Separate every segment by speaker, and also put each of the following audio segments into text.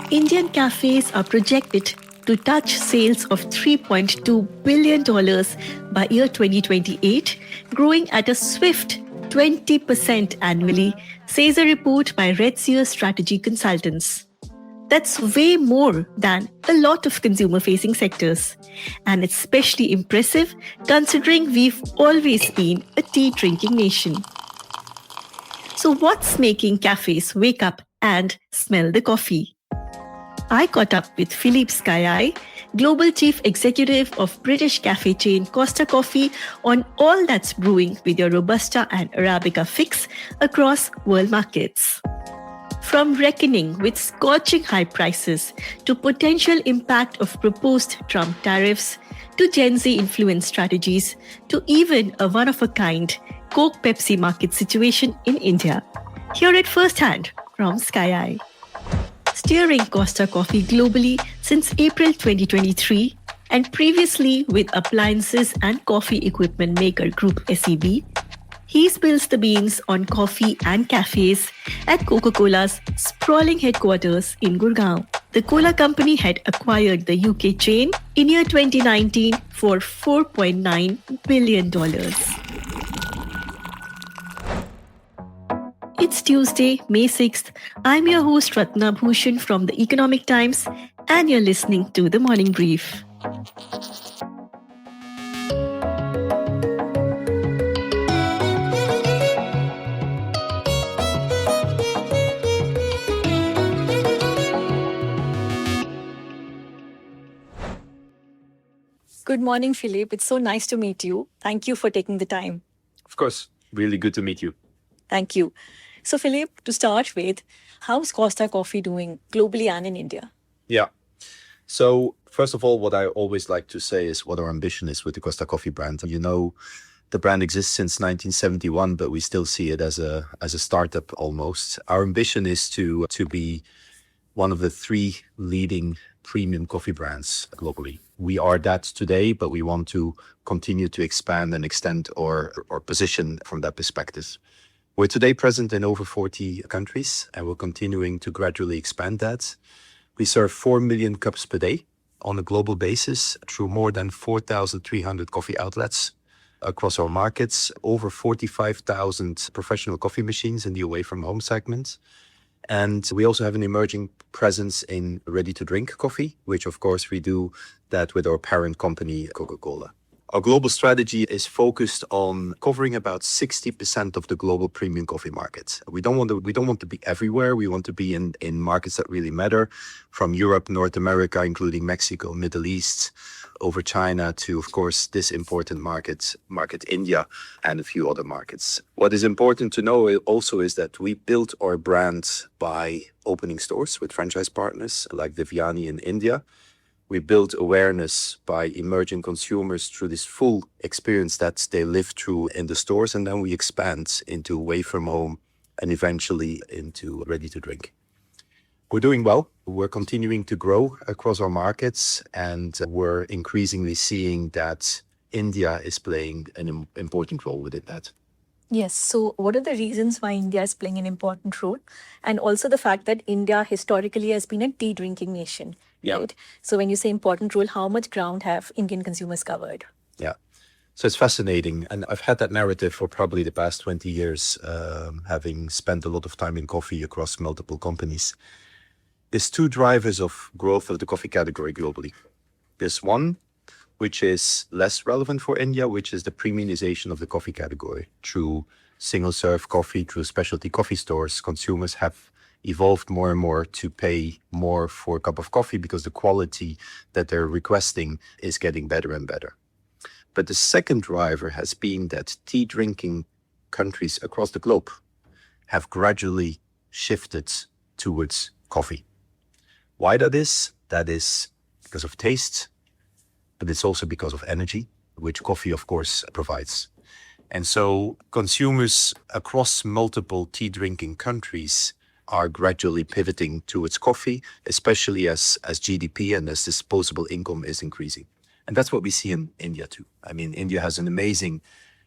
Speaker 1: Indian cafes are projected to touch sales of $3.2 billion by year 2028, growing at a swift 20% annually, says a report by Red Seer Strategy Consultants. That's way more than a lot of consumer facing sectors. And it's especially impressive considering we've always been a tea drinking nation. So, what's making cafes wake up and smell the coffee? I caught up with Philippe Schaillee, Global Chief Executive of British cafe chain Costa Coffee, on all that's brewing with your Robusta and Arabica fix across world markets. From reckoning with scorching high prices to potential impact of proposed Trump tariffs to Gen Z influence strategies to even a one-of-a-kind Coke Pepsi market situation in India. Hear it firsthand from Schaillee. Steering Costa Coffee globally since April 2023 and previously with appliances and coffee equipment maker group SEB, he spills the beans on coffee and cafes at Coca-Cola's sprawling headquarters in Gurgaon. The cola company had acquired the UK chain in year 2019 for $4.9 billion. It's Tuesday, May 6th. I'm your host Ratna Bhushan from the Economic Times, and you're listening to The Morning Brief. Good morning, Philippe. It's so nice to meet you. Thank you for taking the time.
Speaker 2: Of course. Really good to meet you.
Speaker 1: Thank you. So, Philippe, to start with, how's Costa Coffee doing globally and in India?
Speaker 2: Yeah. So, first of all, what I always like to say is what our ambition is with the Costa Coffee brand. You know, the brand exists since 1971, but we still see it as a startup almost. Our ambition is to be one of the three leading premium coffee brands globally. We are that today, but we want to continue to expand and extend our position from that perspective. We're today present in over 40 countries, and we're continuing to gradually expand that. We serve 4 million cups per day on a global basis through more than 4,300 coffee outlets across our markets, over 45,000 professional coffee machines in the away-from-home segment. And we also have an emerging presence in ready-to-drink coffee, which of course we do that with our parent company, Coca-Cola. Our global strategy is focused on covering about 60% of the global premium coffee market. We don't want to be everywhere. We want to be in markets that really matter, from Europe, North America, including Mexico, Middle East, over China to, of course, this important market India, and a few other markets. What is important to know also is that we built our brand by opening stores with franchise partners like Viviani in India. We build awareness by emerging consumers through this full experience that they live through in the stores, and then we expand into away from home and eventually into ready to drink. We're doing well. We're continuing to grow across our markets, and we're increasingly seeing that India is playing an important role within that.
Speaker 1: Yes. So what are the reasons why India is playing an important role? And also the fact that India historically has been a tea drinking nation, right? So when you say important role, how much ground have Indian consumers covered?
Speaker 2: Yeah. So it's fascinating. And I've had that narrative for probably the past 20 years, having spent a lot of time in coffee across multiple companies. There's two drivers of growth of the coffee category globally. There's one, which is less relevant for India, which is the premiumization of the coffee category. Through single-serve coffee, through specialty coffee stores, consumers have evolved more and more to pay more for a cup of coffee because the quality that they're requesting is getting better and better. But the second driver has been that tea-drinking countries across the globe have gradually shifted towards coffee. Why that is? That is because of taste, but it's also because of energy, which coffee, of course, provides. And so consumers across multiple tea-drinking countries are gradually pivoting towards coffee, especially as GDP and as disposable income is increasing. And that's what we see in India too. I mean, India has an amazing,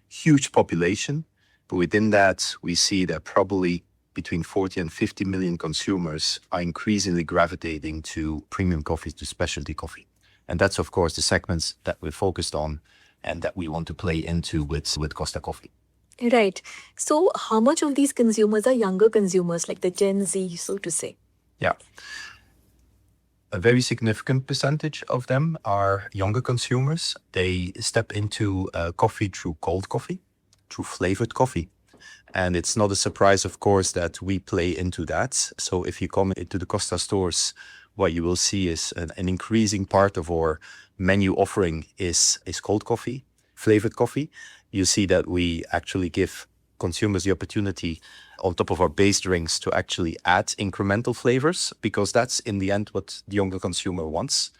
Speaker 2: huge population, but within that, we see that probably between 40 and 50 million consumers are increasingly gravitating to premium coffee, to specialty coffee. And that's, of course, the segments that we're focused on and that we want to play into with Costa Coffee.
Speaker 3: Right. So how much of these consumers are younger consumers, like the Gen Z, so to say?
Speaker 2: Yeah. A very significant percentage of them are younger consumers. They step into coffee through cold coffee, through flavored coffee. And it's not a surprise, of course, that we play into that. So if you come into the Costa stores, what you will see is an increasing part of our menu offering is cold coffee, flavored coffee. You see that we actually give consumers the opportunity on top of our base drinks to actually add incremental flavors, because that's in the end what the younger consumer wants.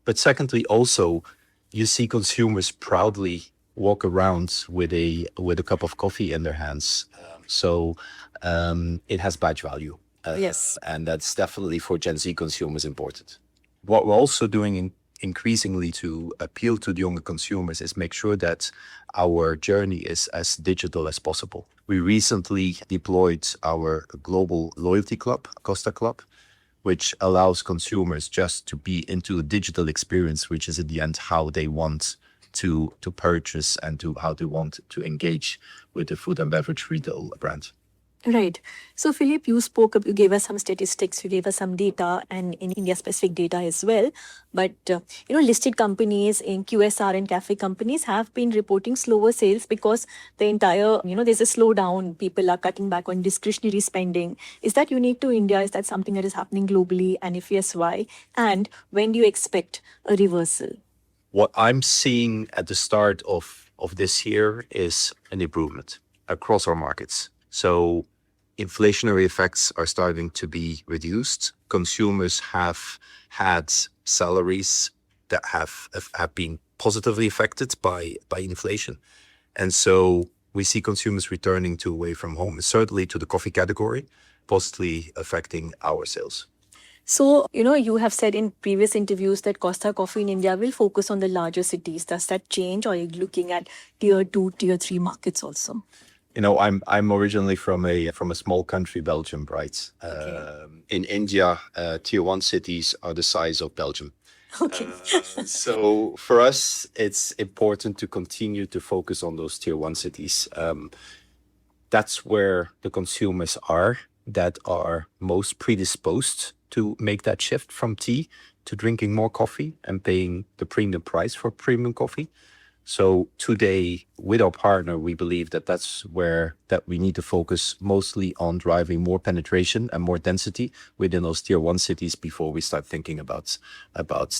Speaker 2: But secondly, also, you see consumers proudly walk around with a cup of coffee in their hands. So it has badge value.
Speaker 3: Yes.
Speaker 2: And that's definitely for Gen Z consumers important. What we're also doing increasingly to appeal to the younger consumers is make sure that our journey is as digital as possible. We recently deployed our global loyalty club, Costa Club, which allows consumers just to be into a digital experience, which is in the end how they want to purchase and to how they want to engage with the food and beverage retail brand.
Speaker 3: Right. So, Philippe, you gave us some statistics, you gave us some data, and in India specific data as well. But, listed companies in QSR and cafe companies have been reporting slower sales because the entire, there's a slowdown. People are cutting back on discretionary spending. Is that unique to India? Is that something that is happening globally? And if yes, why? And when do you expect a reversal?
Speaker 2: What I'm seeing at the start of this year is an improvement across our markets. So inflationary effects are starting to be reduced. Consumers have had salaries that have been positively affected by inflation. And so we see consumers returning to away from home, certainly to the coffee category, positively affecting our sales.
Speaker 3: So, you have said in previous interviews that Costa Coffee in India will focus on the larger cities. Does that change, or are you looking at tier 2, tier 3 markets also?
Speaker 2: I'm originally from a small country, Belgium, right?
Speaker 3: Okay.
Speaker 2: In India, tier 1 cities are the size of Belgium.
Speaker 3: Okay.
Speaker 2: So for us, it's important to continue to focus on those tier 1 cities. That's where the consumers are that are most predisposed to make that shift from tea to drinking more coffee and paying the premium price for premium coffee. So today, with our partner, we believe that we need to focus mostly on driving more penetration and more density within those tier 1 cities before we start thinking about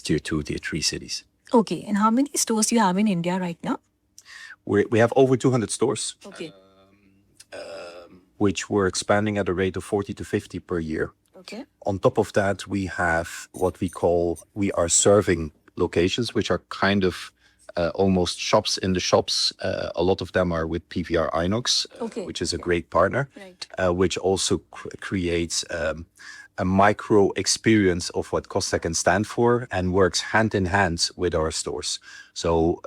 Speaker 2: tier 2, tier 3 cities.
Speaker 3: Okay. And how many stores do you have in India right now?
Speaker 2: We have over 200 stores.
Speaker 3: Okay.
Speaker 2: Which we're expanding at a rate of 40 to 50 per year.
Speaker 3: Okay.
Speaker 2: On top of that, we have what we are serving locations, which are kind of almost shops in the shops. A lot of them are with PVR Inox, which is a great partner,
Speaker 3: Right.
Speaker 2: which also creates a micro experience of what Costa can stand for and works hand in hand with our stores. So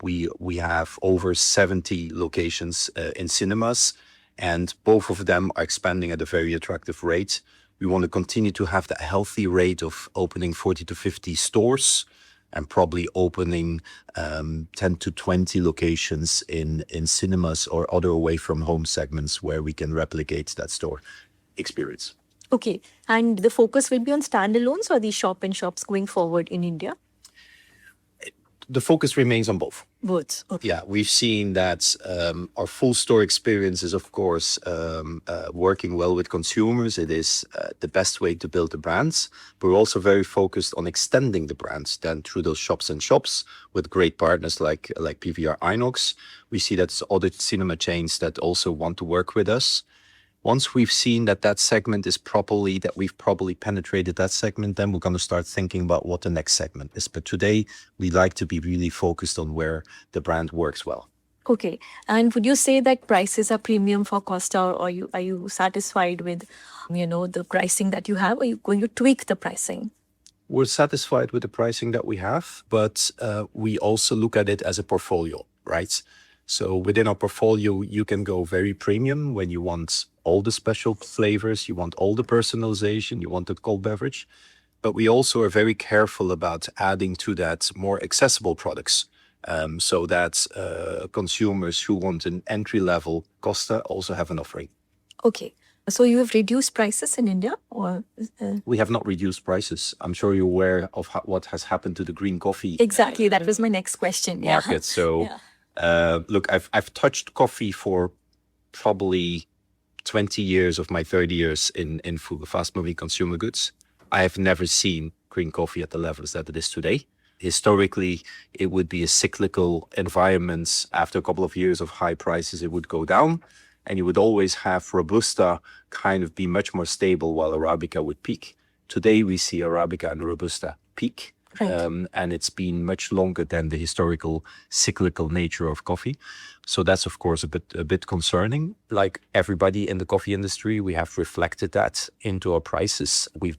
Speaker 2: we have over 70 locations in cinemas, and both of them are expanding at a very attractive rate. We want to continue to have that healthy rate of opening 40 to 50 stores and probably opening 10 to 20 locations in cinemas or other away from home segments where we can replicate that store experience.
Speaker 3: Okay. And the focus will be on standalones or these shop and shops going forward in India?
Speaker 2: The focus remains on both.
Speaker 3: Both. Okay.
Speaker 2: Yeah, we've seen that our full store experience is, of course, working well with consumers. It is the best way to build the brands. But we're also very focused on extending the brands then through those shops and shops with great partners like PVR Inox. We see that other cinema chains that also want to work with us. Once we've seen that segment is we've probably penetrated that segment, then we're going to start thinking about what the next segment is. But today, we like to be really focused on where the brand works well.
Speaker 3: Okay. And would you say that prices are premium for Costa, or are you satisfied with, the pricing that you have? Or are you going to tweak the pricing?
Speaker 2: We're satisfied with the pricing that we have, but we also look at it as a portfolio, right? So within our portfolio, you can go very premium when you want all the special flavors, you want all the personalization, you want the cold beverage. But we also are very careful about adding to that more accessible products. So that consumers who want an entry-level Costa also have an offering.
Speaker 3: Okay. So you have reduced prices in India, or
Speaker 2: We have not reduced prices. I'm sure you're aware of what has happened to the green coffee
Speaker 3: exactly, that was my next question. Yeah.
Speaker 2: market. So, look, I've touched coffee for probably 20 years of my 30 years in food, fast-moving consumer goods. I have never seen green coffee at the levels that it is today. Historically, it would be a cyclical environment. After a couple of years of high prices, it would go down. And you would always have Robusta kind of be much more stable while Arabica would peak. Today, we see Arabica and Robusta peak.
Speaker 3: Right.
Speaker 2: And it's been much longer than the historical cyclical nature of coffee. So that's, of course, a bit concerning. Like everybody in the coffee industry, we have reflected that into our prices. We've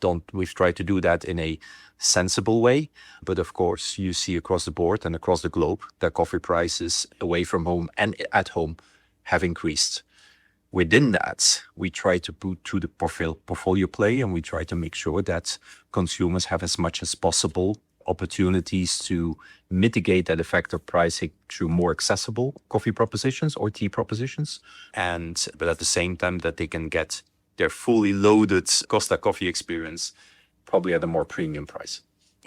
Speaker 2: tried to do that in a sensible way. But of course, you see across the board and across the globe that coffee prices away from home and at home have increased. Within that, we try to put through the portfolio play, and we try to make sure that consumers have as much as possible opportunities to mitigate that effect of pricing through more accessible coffee propositions or tea propositions. But at the same time that they can get their fully loaded Costa Coffee experience probably at a more premium price.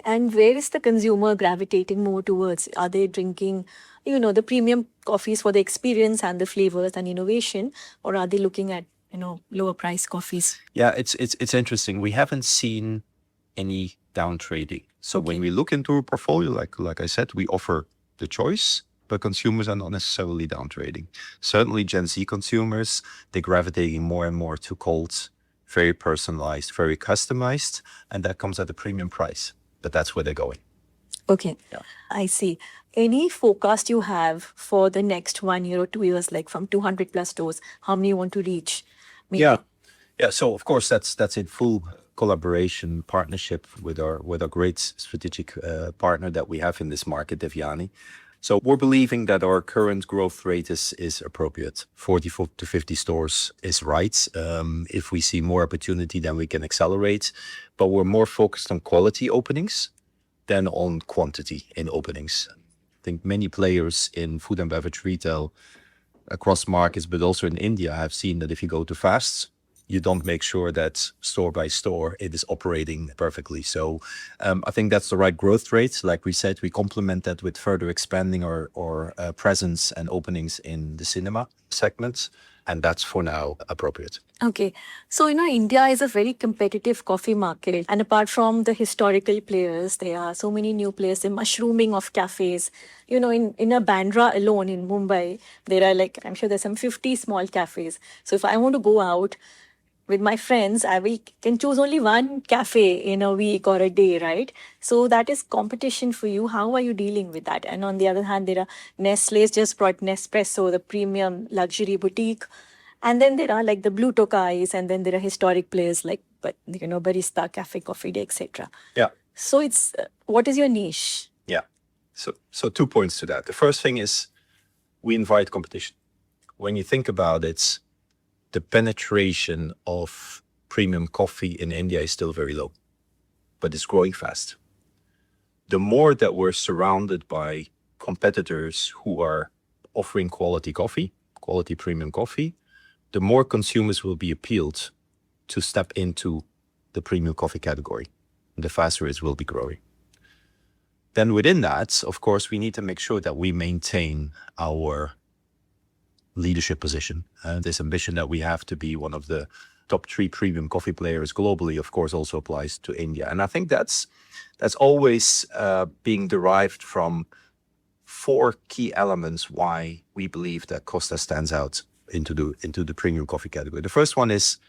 Speaker 3: And where is the consumer gravitating more towards? Are they drinking, the premium coffees for the experience and the flavors and innovation, or are they looking at, lower price coffees?
Speaker 2: Yeah, it's interesting. We haven't seen any down trading. So when we look into a portfolio, like I said, we offer the choice, but consumers are not necessarily down trading. Certainly Gen Z consumers, they're gravitating more and more to cold, very personalized, very customized, and that comes at a premium price. But that's where they're going.
Speaker 3: Okay.
Speaker 2: Yeah.
Speaker 3: I see. Any forecast you have for the next 1 year or 2 years, like from 200 plus stores, how many you want to reach? Maybe.
Speaker 2: Yeah. So of course that's in full collaboration partnership with our great strategic partner that we have in this market, Devyani. So we're believing that our current growth rate is appropriate. 40 to 50 stores is right. If we see more opportunity, then we can accelerate. But we're more focused on quality openings than on quantity in openings. I think many players in food and beverage retail across markets, but also in India, have seen that if you go too fast, you don't make sure that store by store it is operating perfectly. So I think that's the right growth rate. Like we said, we complement that with further expanding our presence and openings in the cinema segments. And that's for now appropriate.
Speaker 3: Okay. So, India is a very competitive coffee market. And apart from the historical players, there are so many new players, the mushrooming of cafes. In a Bandra alone in Mumbai, there are I'm sure there's some 50 small cafes. So if I want to go out with my friends, can choose only one cafe in a week or a day, right? So that is competition for you. How are you dealing with that? And on the other hand, there are Nestle's just brought Nespresso, the premium luxury boutique. And then there are the blue Tokais, and then there are historic players Barista, Cafe Coffee Day, etc.
Speaker 2: Yeah.
Speaker 3: So it's what is your niche?
Speaker 2: Yeah. So 2 points to that. The first thing is we invite competition. When you think about it, the penetration of premium coffee in India is still very low, but it's growing fast. The more that we're surrounded by competitors who are offering quality coffee, quality premium coffee, the more consumers will be appealed to step into the premium coffee category. And the faster it will be growing. Then within that, of course, we need to make sure that we maintain our leadership position. This ambition that we have to be one of the top 3 premium coffee players globally, of course, also applies to India. And I think that's always being derived from 4 key elements why we believe that Costa stands out into the premium coffee category. The first one is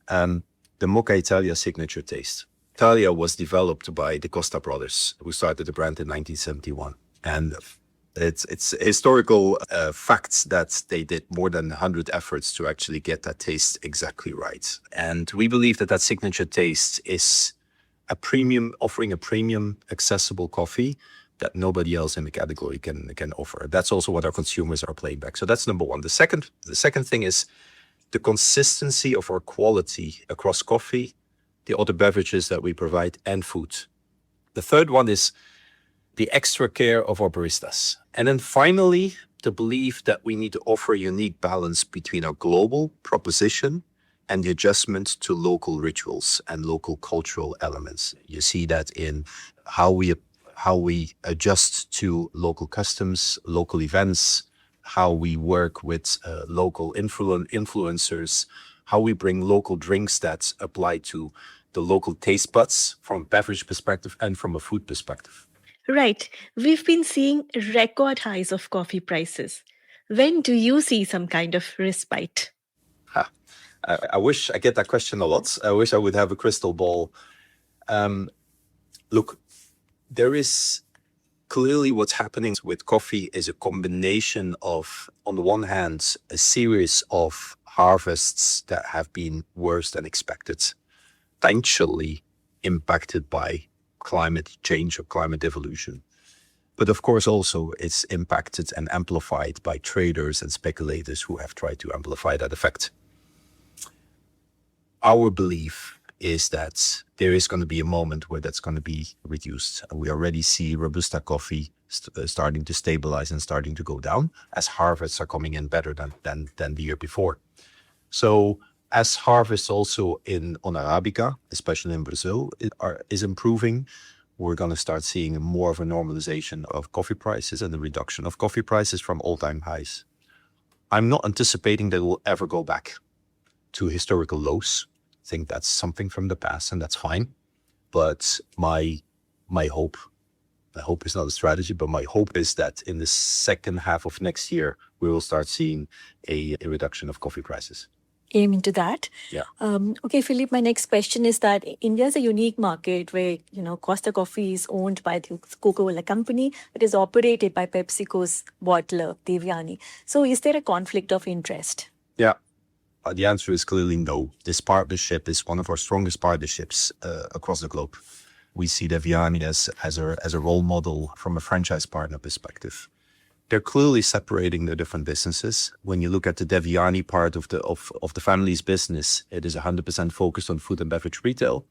Speaker 2: the Mocha Italia signature taste. Italia was developed by the Costa brothers, who started the brand in 1971. And it's historical facts that they did more than 100 efforts to actually get that taste exactly right. And we believe that signature taste is offering a premium accessible coffee that nobody else in the category can offer. That's also what our consumers are playing back. So that's number one. The second thing is the consistency of our quality across coffee, the other beverages that we provide, and food. The third one is the extra care of our baristas. And then finally, the belief that we need to offer a unique balance between our global proposition and the adjustment to local rituals and local cultural elements. You see that in how we adjust to local customs, local events, how we work with local influencers, how we bring local drinks that apply to the local taste buds from a beverage perspective and from a food perspective.
Speaker 1: Right. We've been seeing record highs of coffee prices. When do you see some kind of respite?
Speaker 2: I wish I get that question a lot. I wish I would have a crystal ball. Look, there is clearly what's happening with coffee is a combination of, on the one hand, a series of harvests that have been worse than expected, potentially impacted by climate change or climate evolution. But of course, also it's impacted and amplified by traders and speculators who have tried to amplify that effect. Our belief is that there is going to be a moment where that's going to be reduced. We already see Robusta coffee starting to stabilize and starting to go down as harvests are coming in better than the year before. So as harvests also on Arabica, especially in Brazil, is improving, we're going to start seeing more of a normalization of coffee prices and the reduction of coffee prices from all-time highs. I'm not anticipating that we'll ever go back to historical lows. I think that's something from the past, and that's fine. But my hope is not a strategy, but my hope is that in the second half of next year, we will start seeing a reduction of coffee prices.
Speaker 3: Aim into that.
Speaker 2: Yeah.
Speaker 3: Okay, Philippe, my next question is that India is a unique market where, Costa Coffee is owned by the Coca-Cola company. It is operated by PepsiCo's bottler, Devyani. So is there a conflict of interest?
Speaker 2: Yeah. The answer is clearly no. This partnership is one of our strongest partnerships across the globe. We see Devyani as a role model from a franchise partner perspective. They're clearly separating their different businesses. When you look at the Devyani part of the family's business, it is 100% focused on food and beverage retail.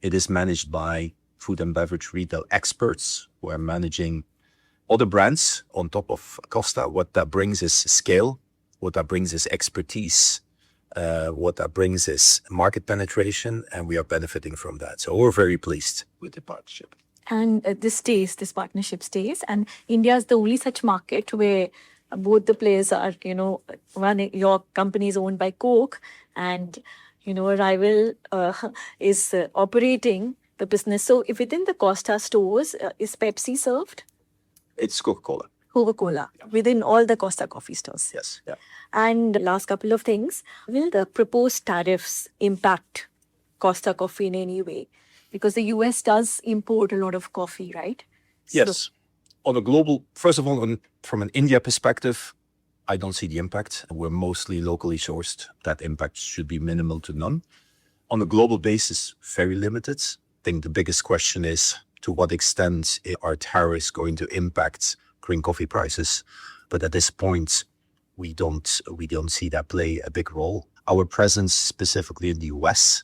Speaker 2: It is managed by food and beverage retail experts who are managing other brands on top of Costa. What that brings is scale. What that brings is expertise. What that brings is market penetration, and we are benefiting from that. So we're very pleased with the partnership.
Speaker 3: And this partnership stays. And India is the only such market where both the players are, your company is owned by Coke and, a rival is operating the business. So if within the Costa stores, is Pepsi served?
Speaker 2: It's Coca-Cola.
Speaker 3: Coca-Cola, within all the Costa Coffee stores.
Speaker 2: Yes. Yeah.
Speaker 3: And last couple of things, will the proposed tariffs impact Costa Coffee in any way? Because the US does import a lot of coffee, right?
Speaker 2: Yes. On a global, first of all, from an India perspective, I don't see the impact. We're mostly locally sourced. That impact should be minimal to none. On a global basis, very limited. I think the biggest question is to what extent are tariffs going to impact green coffee prices? But at this point, we don't see that play a big role. Our presence specifically in the US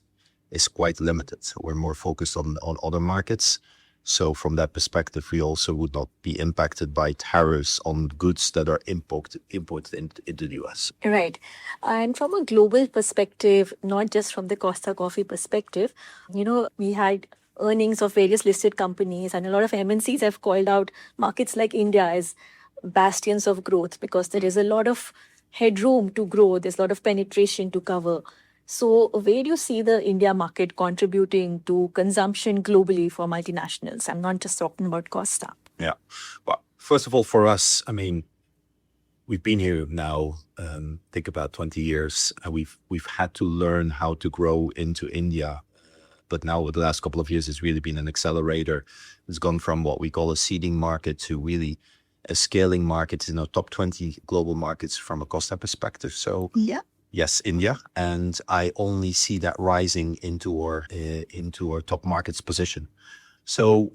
Speaker 2: is quite limited. We're more focused on other markets. So from that perspective, we also would not be impacted by tariffs on goods that are imported into the US.
Speaker 3: Right. And from a global perspective, not just from the Costa Coffee perspective, we had earnings of various listed companies, and a lot of MNCs have called out markets like India as bastions of growth because there is a lot of headroom to grow. There's a lot of penetration to cover. So where do you see the India market contributing to consumption globally for multinationals? I'm not just talking about Costa.
Speaker 2: Yeah. Well, first of all, for us, we've been here now, think about 20 years, and we've had to learn how to grow into India. But now with the last couple of years, it's really been an accelerator. It's gone from what we call a seeding market to really a scaling market in our top 20 global markets from a Costa perspective. So
Speaker 3: yeah.
Speaker 2: Yes, India, and I only see that rising into our top markets position. So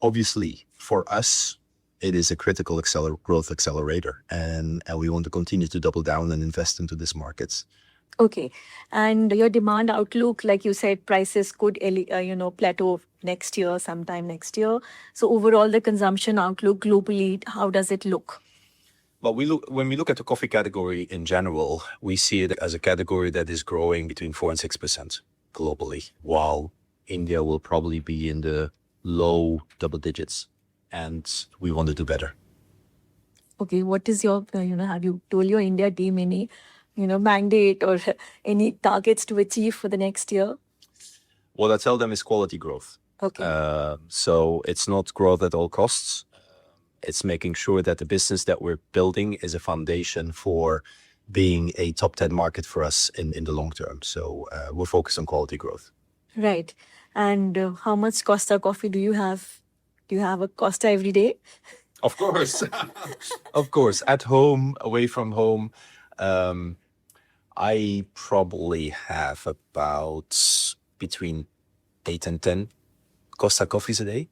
Speaker 2: obviously for us, It is a critical growth accelerator, and we want to continue to double down and invest into these markets.
Speaker 3: Okay. And your demand outlook, like you said, prices could, plateau next year, sometime next year. So overall, the consumption outlook globally, how does it look?
Speaker 2: Well, when we look at the coffee category in general, we see it as a category that is growing between 4 and 6% globally, while India will probably be in the low double digits, and we want to do better.
Speaker 3: Okay, what is your, have you told your India team any, mandate or any targets to achieve for the next year?
Speaker 2: What I tell them is quality growth.
Speaker 3: Okay.
Speaker 2: So it's not growth at all costs. It's making sure that the business that we're building is a foundation for being a top 10 market for us in the long term. So we're focused on quality growth.
Speaker 3: Right. And how much Costa coffee do you have? Do you have a Costa every day?
Speaker 2: Of course. Of course. At home, away from home. I probably have about between 8 and 10 Costa coffees a day.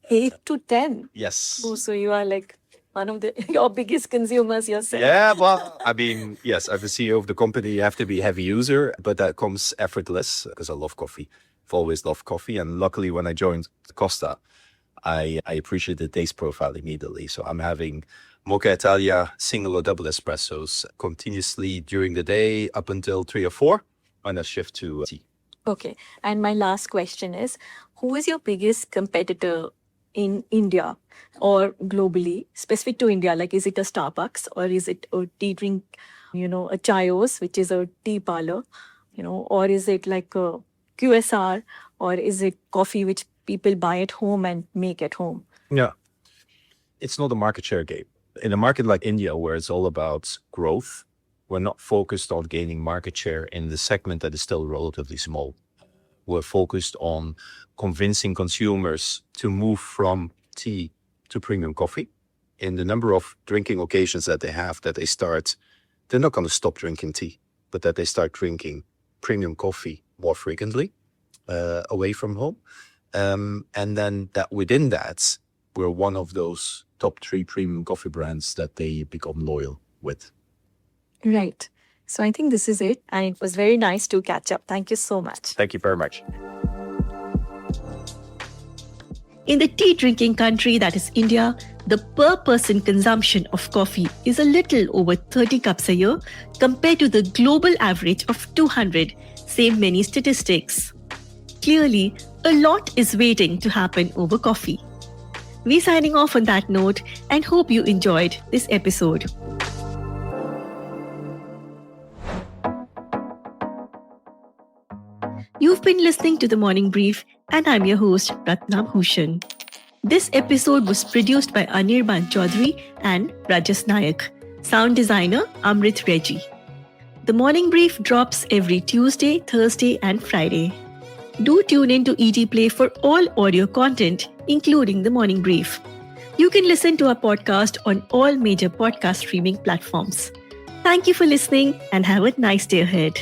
Speaker 3: 8 to 10?
Speaker 2: Yes.
Speaker 3: Oh, so you are like one of your biggest consumers yourself.
Speaker 2: Yeah, well, I mean, yes, as a CEO of the company, you have to be a heavy user, but that comes effortless because I love coffee. I've always loved coffee. And luckily, when I joined Costa, I appreciate the taste profile immediately. So I'm having Mocha Italia, single or double espressos continuously during the day up until 3 or 4, and I shift to tea.
Speaker 3: Okay. And my last question is, who is your biggest competitor in India or globally, specific to India? Like, is it a Starbucks or is it a tea drink, a Chayos, which is a tea parlor, or is it like a QSR, or is it coffee which people buy at home and make at home?
Speaker 2: Yeah. It's not a market share game. In a market like India, where it's all about growth, we're not focused on gaining market share in the segment that is still relatively small. We're focused on convincing consumers to move from tea to premium coffee. In the number of drinking occasions that they have, that they're not going to stop drinking tea, but that they start drinking premium coffee more frequently away from home. And then that within that, we're one of those top 3 premium coffee brands that they become loyal with.
Speaker 3: Right. So I think this is it. And it was very nice to catch up. Thank you so much.
Speaker 2: Thank you very much.
Speaker 1: In the tea drinking country that is India, the per person consumption of coffee is a little over 30 cups a year compared to the global average of 200, same many statistics. Clearly, a lot is waiting to happen over coffee. We're signing off on that note and hope you enjoyed this episode. You've been listening to The Morning Brief, and I'm your host, Ratna Bhushan. This episode was produced by Anirban Chaudhary and Rajas Nayak. Sound designer, Amrit Reggie. The Morning Brief drops every Tuesday, Thursday, and Friday. Do tune in to ET Play for all audio content, including The Morning Brief. You can listen to our podcast on all major podcast streaming platforms. Thank you for listening and have a nice day ahead.